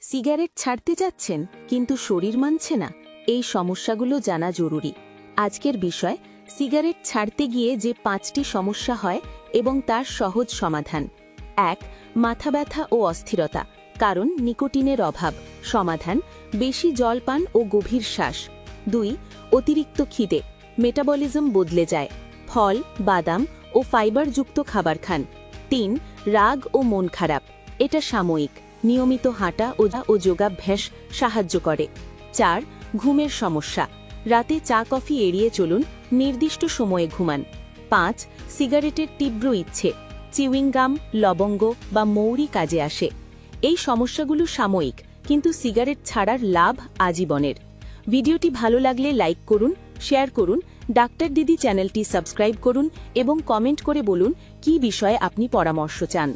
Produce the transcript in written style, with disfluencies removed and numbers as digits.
Cigarette ছাড়তে যাচ্ছেন কিন্তু শরীর মানছে না, এই সমস্যাগুলো জানা জরুরি। আজকের বিষয় সিগারেট ছাড়তে গিয়ে যে 5টি সমস্যা হয় এবং তার সহজ সমাধান। 1. মাথা ব্যথা ও অস্থিরতা, কারণ নিকোটিনের অভাব। সমাধান: বেশি জল পান ও গভীর শ্বাস। 2. অতিরিক্ত খিদে, মেটাবলিজম বদলে যায়। ফল, বাদাম ও ফাইবারযুক্ত খাবার খান। 3. রাগ ও মন খারাপ, এটা সাময়িক, নিয়মিত হাঁটা ও যোগাভ্যাস সাহায্য করে। 4. ঘুমের সমস্যা, রাতে চা কফি এড়িয়ে চলুন, নির্দিষ্ট সময়ে ঘুমান। 5. সিগারেটের তীব্র ইচ্ছে, চিউইং গাম, লবঙ্গ বা মৌরি কাজে আসে। এই সমস্যাগুলো সাময়িক, কিন্তু সিগারেট ছাড়ার লাভ আজীবনের। ভিডিওটি ভালো লাগলে লাইক করুন, শেয়ার করুন, ডাক্তার দিদি চ্যানেলটি সাবস্ক্রাইব করুন এবং কমেন্ট করে বলুন কী বিষয়ে আপনি পরামর্শ চান।